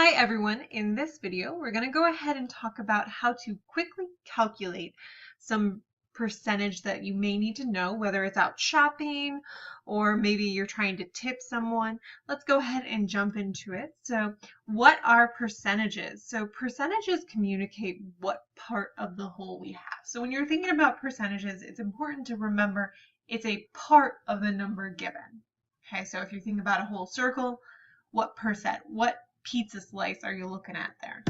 Hi everyone, in this video we're going to go ahead and talk about how to quickly calculate some percentage that you may need to know, whether it's out shopping or maybe you're trying to tip someone. Let's go ahead and jump into it. So what are percentages? So percentages communicate what part of the whole we have. So when you're thinking about percentages, it's important to remember it's a part of the number given. Okay, so if you think about a whole circle, what percent, what pizza slice are you looking at there?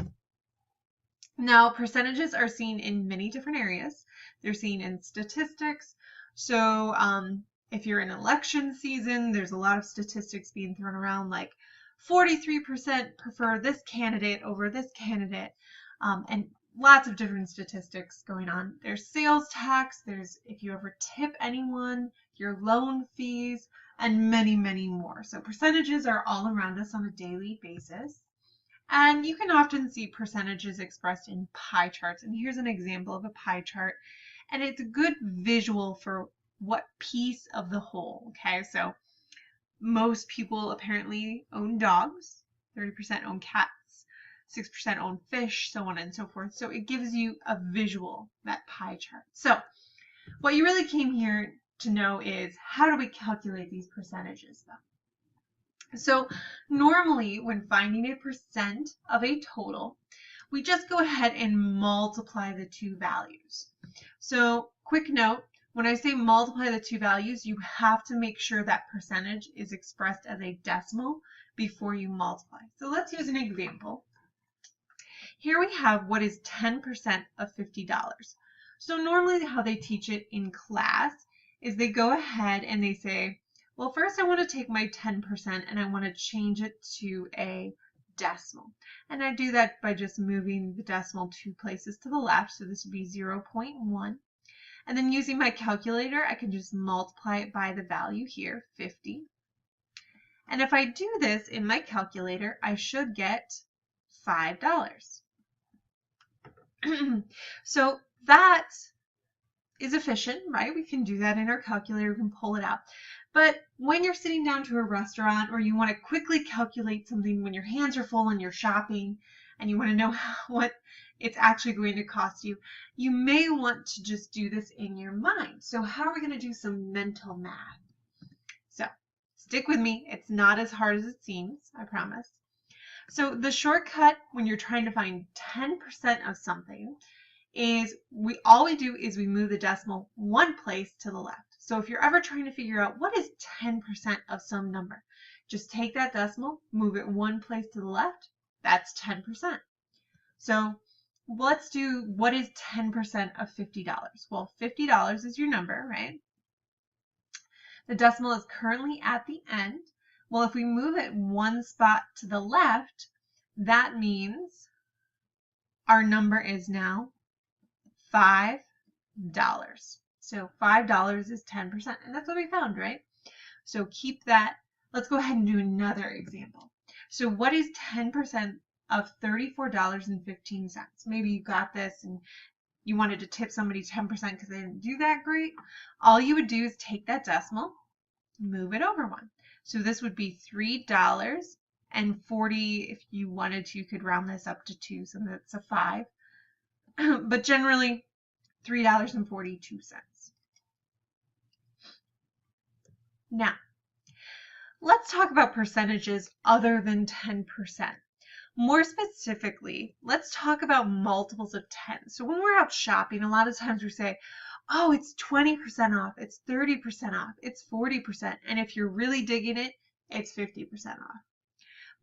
Now, percentages are seen in many different areas. They're seen in statistics. So if you're in election season, there's a lot of statistics being thrown around like 43% prefer this candidate over this candidate, and lots of different statistics going on. There's sales tax, there's if you ever tip anyone, your loan fees, and many, many more. So percentages are all around us on a daily basis. And you can often see percentages expressed in pie charts. And here's an example of a pie chart. And it's a good visual for what piece of the whole. Okay, so most people apparently own dogs, 30% own cats, 6% own fish, so on and so forth. So it gives you a visual, that pie chart. So what you really came here to know is how do we calculate these percentages though? So normally when finding a percent of a total, we just go ahead and multiply the two values. So quick note, when I say multiply the two values, you have to make sure that percentage is expressed as a decimal before you multiply. So let's use an example. Here we have what is 10% of $50. So normally how they teach it in class is they go ahead and they say, well, first I want to take my 10% and I want to change it to a decimal. And I do that by just moving the decimal 2 places to the left. So this would be 0.1. And then using my calculator, I can just multiply it by the value here, 50. And if I do this in my calculator, I should get $5. So that is efficient, right? We can do that in our calculator, we can pull it out. But when you're sitting down to a restaurant or you want to quickly calculate something when your hands are full and you're shopping and you want to know what it's actually going to cost you, you may want to just do this in your mind. So how are we going to do some mental math? So stick with me. It's not as hard as it seems, I promise. So the shortcut when you're trying to find 10% of something is all we do is we move the decimal 1 place to the left. So if you're ever trying to figure out what is 10% of some number, just take that decimal, move it 1 place to the left, that's 10%. So let's do what is 10% of $50? Well, $50 is your number, right? The decimal is currently at the end. Well, if we move it 1 spot to the left, that means our number is now $5. So $5 is 10%, and that's what we found, right? So keep that. Let's go ahead and do another example. So what is 10% of $34.15? Maybe you got this and you wanted to tip somebody 10% because they didn't do that great. All you would do is take that decimal, move it over 1. So this would be $3.40. If you wanted to, you could round this up to 2, so that's a 5. But generally, $3.42. Now, let's talk about percentages other than 10%. More specifically, let's talk about multiples of 10. So when we're out shopping, a lot of times we say, oh, it's 20% off, it's 30% off, it's 40%. And if you're really digging it, it's 50% off.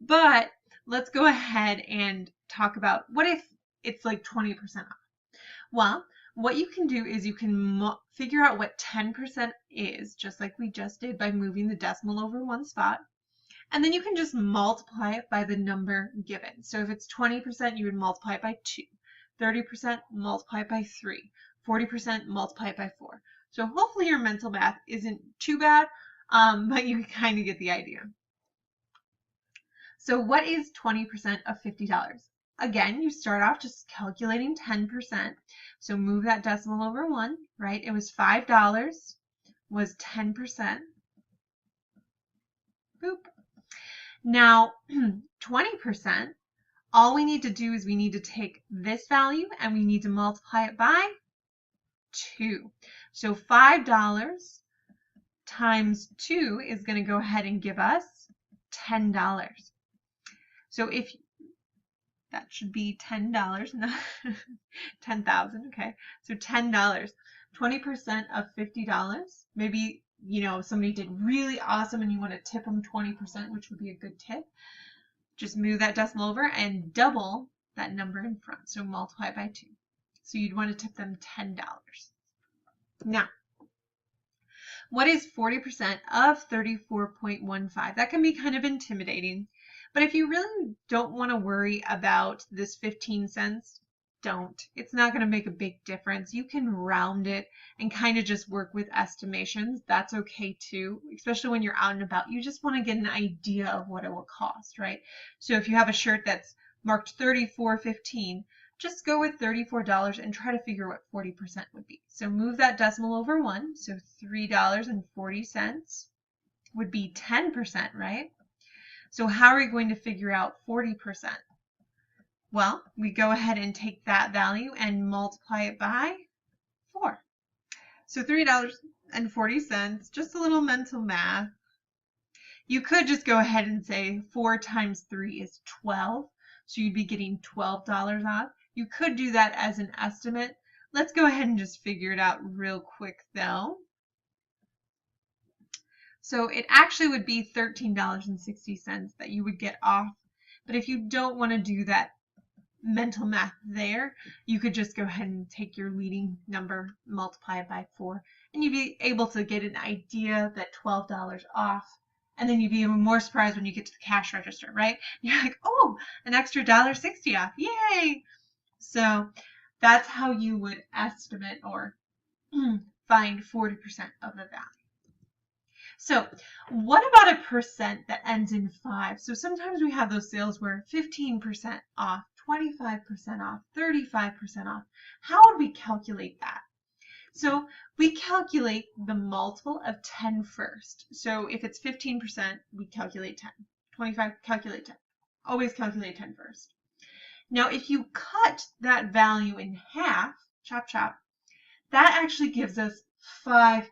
But let's go ahead and talk about what if it's like 20% off. Well, what you can do is you can figure out what 10% is, just like we just did by moving the decimal over 1 spot. And then you can just multiply it by the number given. So if it's 20%, you would multiply it by 2. 30% multiply it by 3. 40% multiply it by 4. So hopefully your mental math isn't too bad, but you can kind of get the idea. So what is 20% of $50? Again, you start off just calculating 10%. So move that decimal over 1, right? It was $5 was 10%. Boop. Now, 20% All we need to do is we need to take this value and we need to multiply it by 2. So $5 times 2 is going to go ahead and give us $10. So if that should be $10, not 10,000, okay? So $10, 20% of $50. Maybe, somebody did really awesome and you want to tip them 20%, which would be a good tip. Just move that decimal over and double that number in front. So multiply it by 2. So you'd want to tip them $10. Now, what is 40% of 34.15? That can be kind of intimidating, but if you really don't want to worry about this 15 cents, don't. It's not going to make a big difference. You can round it and kind of just work with estimations. That's okay too, especially when you're out and about. You just want to get an idea of what it will cost, right? So if you have a shirt that's marked $34.15, just go with $34 and try to figure what 40% would be. So move that decimal over 1. So $3.40 would be 10%, right? So how are we going to figure out 40%? Well, we go ahead and take that value and multiply it by 4. So $3.40, just a little mental math. You could just go ahead and say 4 times 3 is 12. So you'd be getting $12 off. You could do that as an estimate. Let's go ahead and just figure it out real quick though. So it actually would be $13.60 that you would get off. But if you don't want to do that mental math there, you could just go ahead and take your leading number, multiply it by 4, and you'd be able to get an idea that $12 off. And then you'd be even more surprised when you get to the cash register, right? You're like, oh, an extra $1.60 off. Yay! So that's how you would estimate or find 40% of the value. So what about a percent that ends in 5? So sometimes we have those sales where 15% off, 25% off, 35% off. How would we calculate that? So we calculate the multiple of 10 first. So if it's 15%, we calculate 10. 25, calculate 10. Always calculate 10 first. Now, if you cut that value in half, chop, chop, that actually gives us 5%.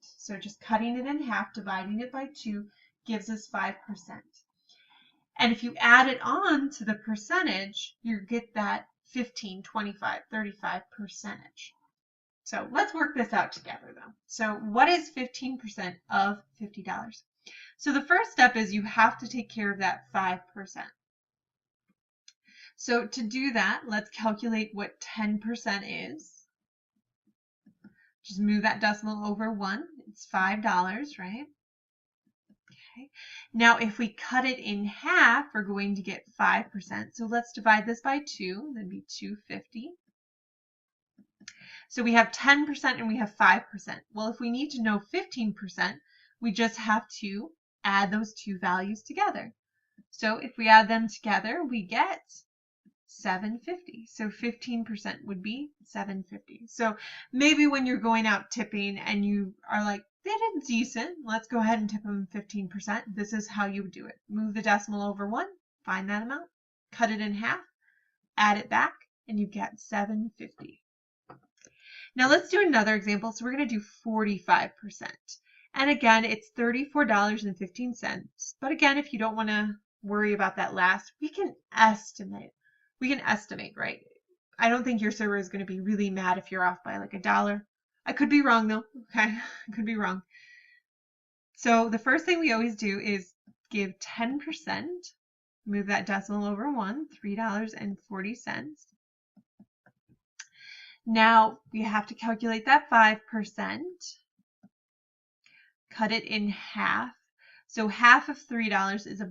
So just cutting it in half, dividing it by 2, gives us 5%. And if you add it on to the percentage, you get that 15, 25, 35 percentage. So let's work this out together though. So what is 15% of $50? So the first step is you have to take care of that 5%. So to do that, let's calculate what 10% is. Just move that decimal over 1. It's $5, right? Okay. Now if we cut it in half, we're going to get 5%. So let's divide this by 2. That'd be $2.50. So we have 10% and we have 5%. Well, if we need to know 15%, we just have to add those two values together. So if we add them together, we get $7.50. So 15% would be $7.50. So maybe when you're going out tipping and you are like, they did decent, let's go ahead and tip them 15%. This is how you would do it. Move the decimal over 1, find that amount, cut it in half, add it back, and you get $7.50. Now let's do another example. So we're going to do 45%. And again, it's $34.15. But again, if you don't want to worry about that last, we can estimate. We can estimate, right? I don't think your server is going to be really mad if you're off by like $1. I could be wrong though, okay? I could be wrong. So the first thing we always do is give 10%, move that decimal over 1, $3.40. Now we have to calculate that 5%, cut it in half. So half of $3 is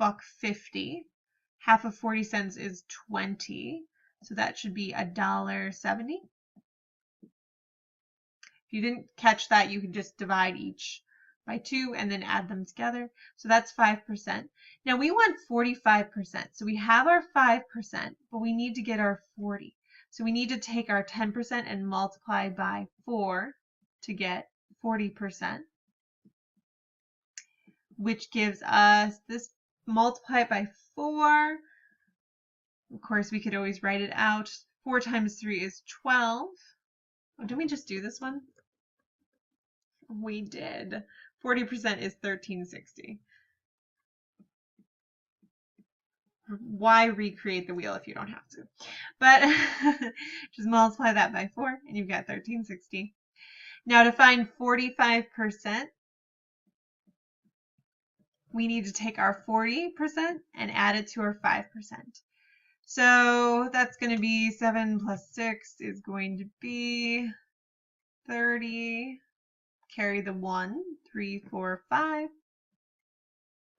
$1.50. Half of 40 cents is 20. So that should be $1.70. If you didn't catch that, you can just divide each by 2 and then add them together. So that's 5%. Now we want 45%. So we have our 5%, but we need to get our 40. So we need to take our 10% and multiply by 4 to get 40%, which gives us this, multiply it by 4, Of course, we could always write it out. 4 times 3 is 12. Oh, didn't we just do this one? We did. 40% is 1360. Why recreate the wheel if you don't have to? But just multiply that by 4 and you've got 1360. Now to find 45%, we need to take our 40% and add it to our 5%. So that's going to be 7 plus 6 is going to be 30. Carry the 1, 3, 4, 5,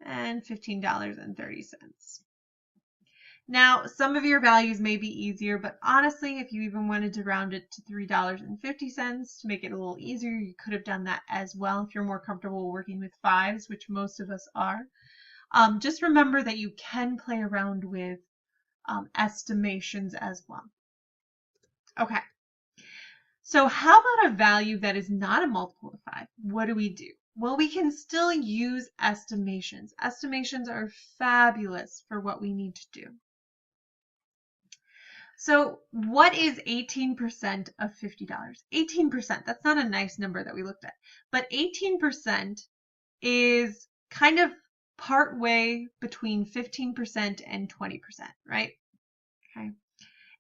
and $15.30. Now, some of your values may be easier, but honestly, if you even wanted to round it to $3.50 to make it a little easier, you could have done that as well if you're more comfortable working with fives, which most of us are. Just remember that you can play around with estimations as well. Okay. So how about a value that is not a multiple of 5? What do we do? Well, we can still use estimations. Estimations are fabulous for what we need to do. So what is 18% of $50? 18%, that's not a nice number that we looked at, but 18% is kind of part way between 15% and 20%, right? Okay.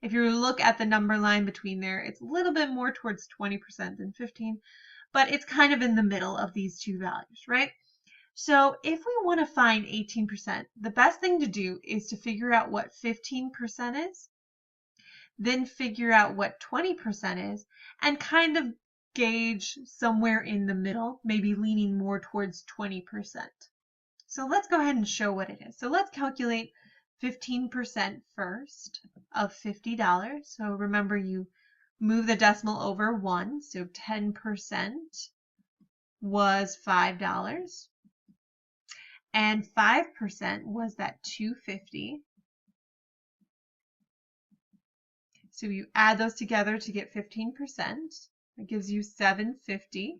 If you look at the number line between there, it's a little bit more towards 20% than 15, but it's kind of in the middle of these two values, right? So if we want to find 18%, the best thing to do is to figure out what 15% is, then figure out what 20% is, and kind of gauge somewhere in the middle, maybe leaning more towards 20%. So let's go ahead and show what it is. So let's calculate 15% first of $50. So remember, you move the decimal over 1, so 10% was $5, and 5% was that $2.50. So you add those together to get 15%. That gives you $7.50.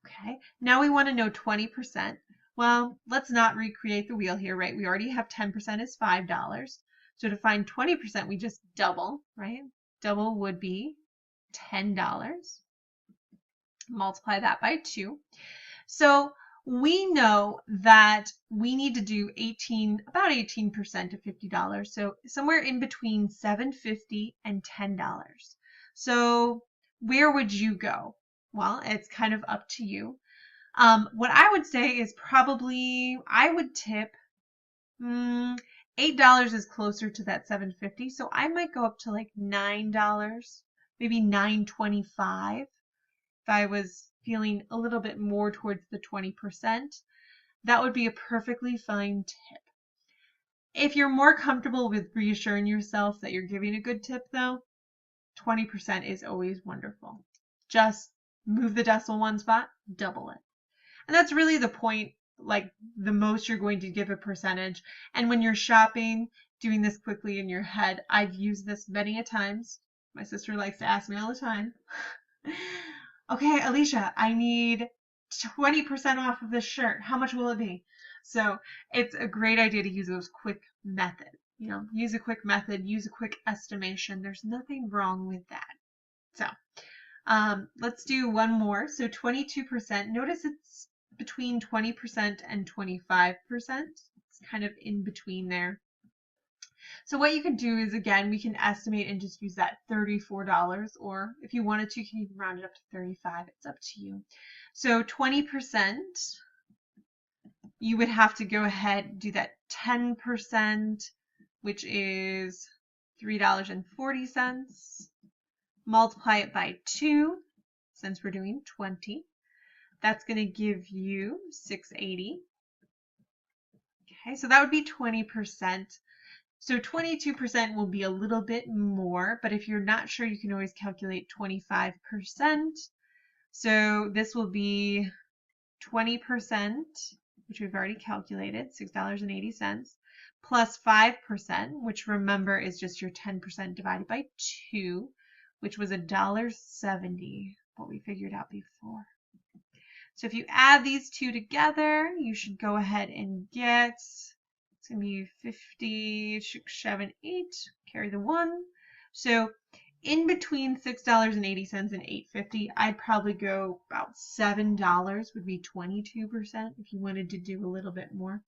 Okay, now we want to know 20%. Well, let's not recreate the wheel here, right? We already have 10% is $5. So to find 20%, we just double, right? Double would be $10. Multiply that by 2. So we know that we need to do about 18% of $50. So somewhere in between $7.50 and $10. So where would you go? Well, it's kind of up to you. What I would say is probably, I would tip $8 is closer to that $7.50. So I might go up to like $9, maybe $9.25 if I was feeling a little bit more towards the 20%. That would be a perfectly fine tip. If you're more comfortable with reassuring yourself that you're giving a good tip though, 20% is always wonderful. Just move the decimal one spot, double it. And that's really the point, like the most you're going to give a percentage. And when you're shopping, doing this quickly in your head, I've used this many a times. My sister likes to ask me all the time. Okay, Alicia, I need 20% off of this shirt. How much will it be? So it's a great idea to use those quick methods. You know, use a quick method, use a quick estimation. There's nothing wrong with that. So let's do one more. So 22%. Notice it's between 20% and 25%. It's kind of in between there. So what you can do is, again, we can estimate and just use that $34, or if you wanted to, you can even round it up to 35. It's up to you. So 20%, you would have to go ahead and do that 10%, which is $3.40. Multiply it by 2, since we're doing 20. That's going to give you $6.80. Okay, so that would be 20%. So 22% will be a little bit more, but if you're not sure, you can always calculate 25%. So this will be 20%, which we've already calculated, $6.80, plus 5%, which remember is just your 10% divided by 2, which was $1.70, what we figured out before. So if you add these two together, you should go ahead and get It's going to be 50, 6, 7, 8, carry the 1. So in between $6.80 and $8.50, I'd probably go about $7 would be 22% if you wanted to do a little bit more.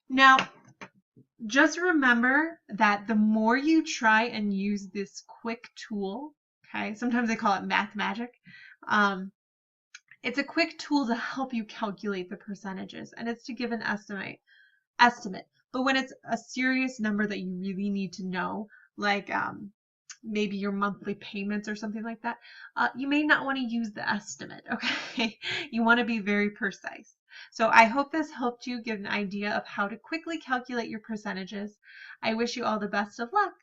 Now, just remember that the more you try and use this quick tool, okay, sometimes they call it math magic, it's a quick tool to help you calculate the percentages, and it's to give an estimate. But when it's a serious number that you really need to know, like maybe your monthly payments or something like that, you may not want to use the estimate, okay? You want to be very precise. So I hope this helped you get an idea of how to quickly calculate your percentages. I wish you all the best of luck.